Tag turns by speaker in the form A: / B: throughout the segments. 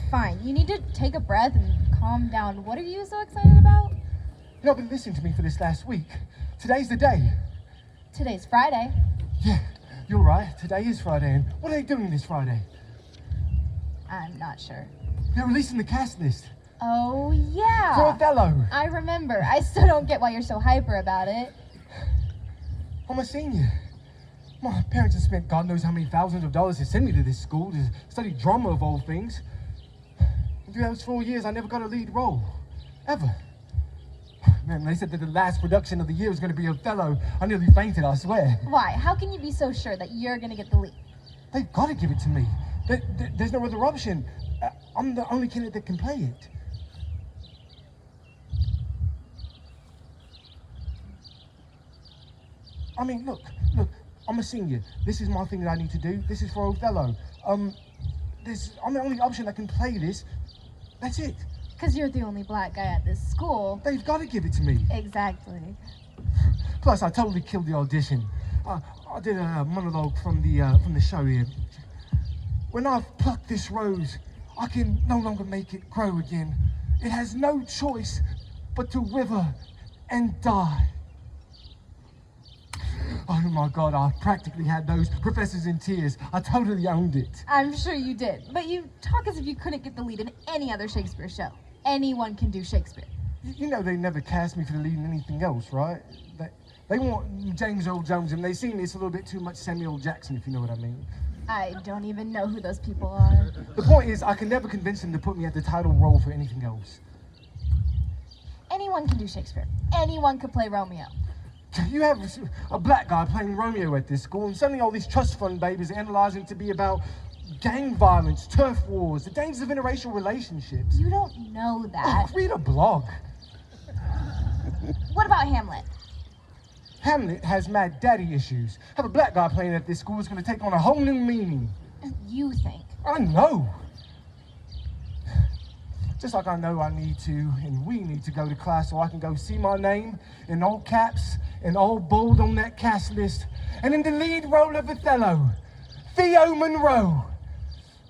A: fine. You need to take a breath and calm down. What are you so excited about?
B: You've not been listening to me for this last week. Today's the day.
A: Today's Friday.
B: Yeah, you're right. Today is Friday. And what are they doing this Friday?
A: I'm not sure.
B: They're releasing the cast list.
A: Oh, yeah.
B: For Othello.
A: I remember. I still don't get why you're so hyper about it.
B: I'm a senior. My parents have spent God knows how many thousands of dollars to send me to this school to study drama of all things. And through those 4 years, I never got a lead role. Ever. Man, they said that the last production of the year was going to be Othello. I nearly fainted, I swear.
A: Why? How can you be so sure that you're going to get the lead?
B: They've got to give it to me. There's no other option. I'm the only candidate that can play it. I mean, look, I'm a senior. This is my thing that I need to do. This is for Othello. I'm the only option that can play this. That's it.
A: Because you're the only black guy at this school.
B: They've got to give it to me.
A: Exactly.
B: Plus, I totally killed the audition. I did a monologue from the show here. When I've plucked this rose, I can no longer make it grow again. It has no choice but to wither and die. Oh my God, I practically had those professors in tears. I totally owned it.
A: I'm sure you did, but you talk as if you couldn't get the lead in any other Shakespeare show. Anyone can do Shakespeare.
B: You know they never cast me for the lead in anything else, right? They want James Earl Jones, and they see me as a little bit too much Samuel Jackson, if you know what I mean.
A: I don't even know who those people are.
B: The point is, I can never convince them to put me at the title role for anything else.
A: Anyone can do Shakespeare. Anyone could play Romeo.
B: You have a black guy playing Romeo at this school, and suddenly all these trust fund babies are analyzing it to be about gang violence, turf wars, the dangers of interracial relationships.
A: You don't know that.
B: Oh, read a blog.
A: What about Hamlet?
B: Hamlet has mad daddy issues. Have a black guy playing at this school is going to take on a whole new meaning.
A: You think?
B: I know. Just like I know I need to, and we need to go to class so I can go see my name in all caps and all bold on that cast list. And in the lead role of Othello, Theo Monroe.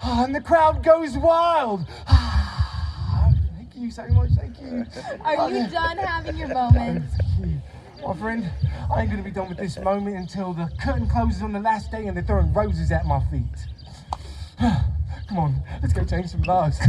B: And the crowd goes wild. Thank you so much, thank you.
A: Are you done having your moments?
B: My friend, I ain't gonna be done with this moment until the curtain closes on the last day and they're throwing roses at my feet. Come on, let's go change some lives.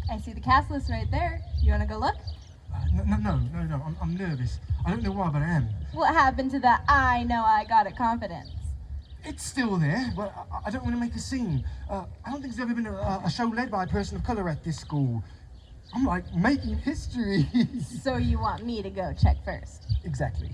A: I see the cast list right there. You want to go look?
B: No, I'm nervous. I don't know why, but I am.
A: What happened to that I know I got it confidence?
B: It's still there, but I don't want to make a scene. I don't think there's ever been a show led by a person of color at this school. I'm like making history.
A: So you want me to go check first?
B: Exactly.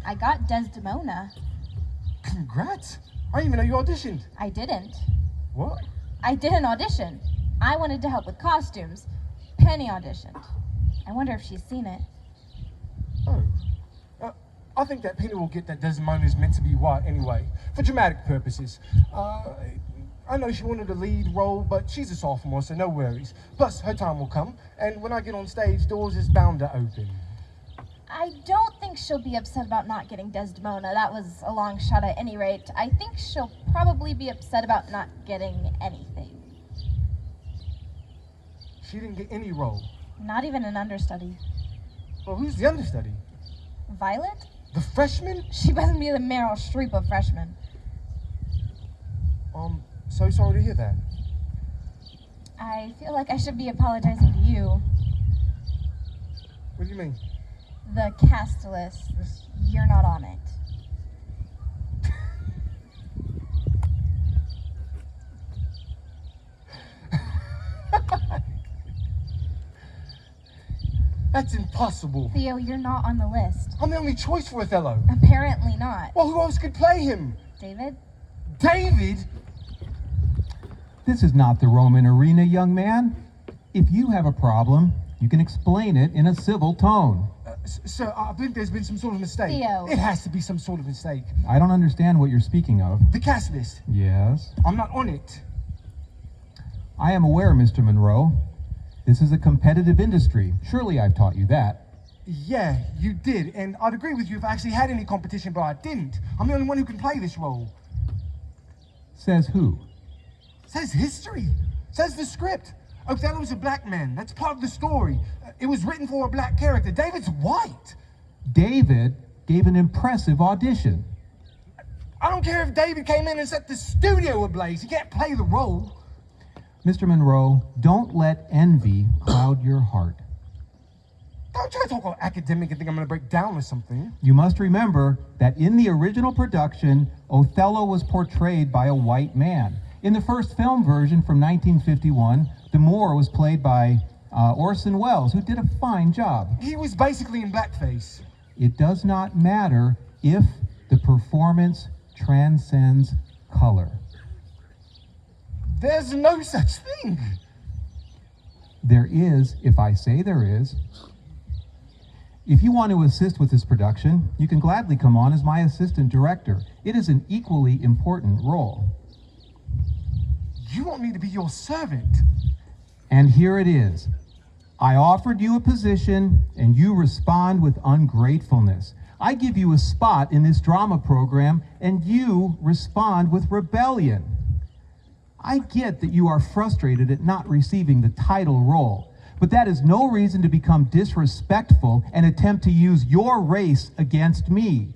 A: I got Desdemona.
B: Congrats. I didn't even know you auditioned.
A: I didn't.
B: What?
A: I didn't audition. I wanted to help with costumes. Penny auditioned. I wonder if she's seen it.
B: Oh. I think that Penny will get that Desdemona is meant to be white anyway, for dramatic purposes. I know she wanted a lead role, but she's a sophomore, so no worries. Plus, her time will come, and when I get on stage, doors is bound to open.
A: I don't think she'll be upset about not getting Desdemona. That was a long shot at any rate. I think she'll probably be upset about not getting anything.
B: She didn't get any role.
A: Not even an understudy.
B: Well, who's the understudy?
A: Violet?
B: The freshman?
A: She must be the Meryl Streep of freshmen.
B: So sorry to hear that.
A: I feel like I should be apologizing to you.
B: What do you mean?
A: The cast list, you're not on it.
B: That's impossible.
A: Theo, you're not on the list.
B: I'm the only choice for Othello.
A: Apparently not.
B: Well, who else could play him?
A: David?
B: David?
C: This is not the Roman arena, young man. If you have a problem, you can explain it in a civil tone.
B: Sir, I think there's been some sort of mistake.
A: Theo.
B: It has to be some sort of mistake.
C: I don't understand what you're speaking of.
B: The cast list.
C: Yes?
B: I'm not on it.
C: I am aware, Mr. Monroe. This is a competitive industry. Surely I've taught you that.
B: Yeah, you did, and I'd agree with you if I actually had any competition, but I didn't. I'm the only one who can play this role.
C: Says who?
B: Says history. Says the script. Othello's a black man. That's part of the story. It was written for a black character. David's white.
C: David gave an impressive audition.
B: I don't care if David came in and set the studio ablaze. He can't play the role.
C: Mr. Monroe, don't let envy cloud your heart.
B: Don't try to talk all academic and think I'm going to break down or something.
C: You must remember that in the original production, Othello was portrayed by a white man. In the first film version from 1951, the Moor was played by Orson Welles, who did a fine job.
B: He was basically in blackface.
C: It does not matter if the performance transcends color.
B: There's no such thing.
C: There is, if I say there is. If you want to assist with this production, you can gladly come on as my assistant director. It is an equally important role.
B: You want me to be your servant.
C: And here it is. I offered you a position, and you respond with ungratefulness. I give you a spot in this drama program, and you respond with rebellion. I get that you are frustrated at not receiving the title role, but that is no reason to become disrespectful and attempt to use your race against me.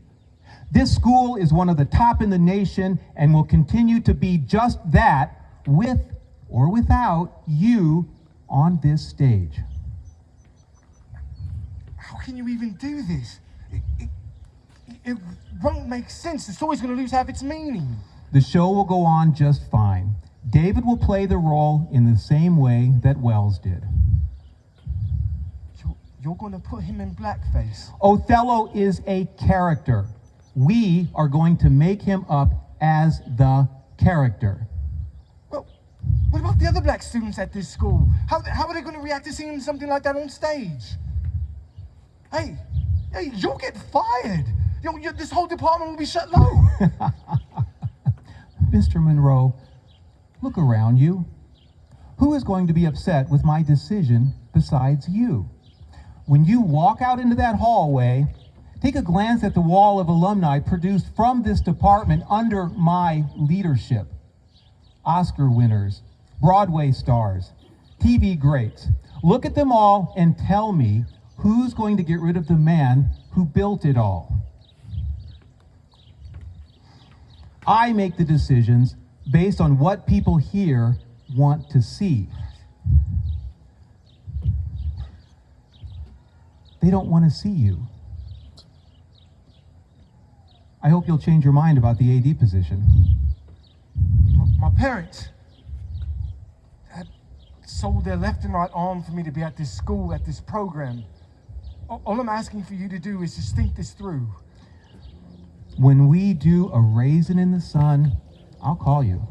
C: This school is one of the top in the nation and will continue to be just that, with or without you on this stage.
B: How can you even do this? It won't make sense. The story's going to lose half its meaning.
C: The show will go on just fine. David will play the role in the same way that Wells did.
B: You're going to put him in blackface.
C: Othello is a character. We are going to make him up as the character.
B: Well, what about the other black students at this school? How are they going to react to seeing something like that on stage? Hey, you'll get fired. This whole department will be shut low.
C: Mr. Monroe, look around you. Who is going to be upset with my decision besides you? When you walk out into that hallway, take a glance at the wall of alumni produced from this department under my leadership. Oscar winners, Broadway stars, TV greats. Look at them all and tell me who's going to get rid of the man who built it all. I make the decisions based on what people here want to see. They don't want to see you. I hope you'll change your mind about the AD position.
B: My parents had sold their left and right arm for me to be at this school, at this program. All I'm asking for you to do is just think this through.
C: When we do a raisin in the sun, I'll call you.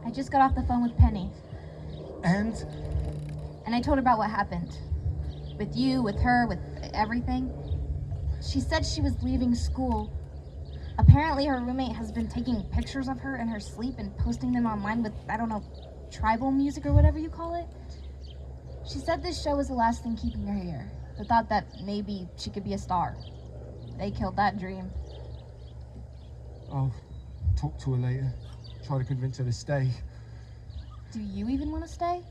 A: I just got off the phone with Penny,
B: And
A: and I told her about what happened. With you, with her, with everything. She said she was leaving school. Apparently her roommate has been taking pictures of her in her sleep and posting them online with, I don't know, tribal music or whatever you call it. She said this show was the last thing keeping her here. The thought that maybe she could be a star. They killed that dream.
B: I'll talk to her later. Try to convince her to stay.
A: Do you even want to stay?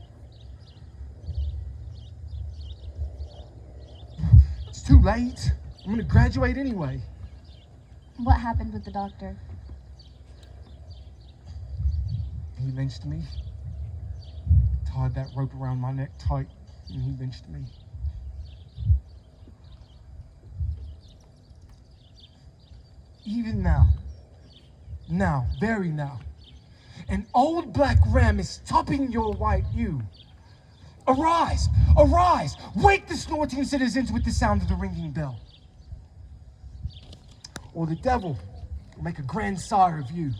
B: It's too late. I'm gonna graduate anyway.
A: What happened with the doctor?
B: He lynched me. Tied that rope around my neck tight, and he lynched me. Even now, very now, an old black ram is topping your white hue. Arise, wake the snorting citizens with the sound of the ringing bell. or the devil will make a grand sire of you.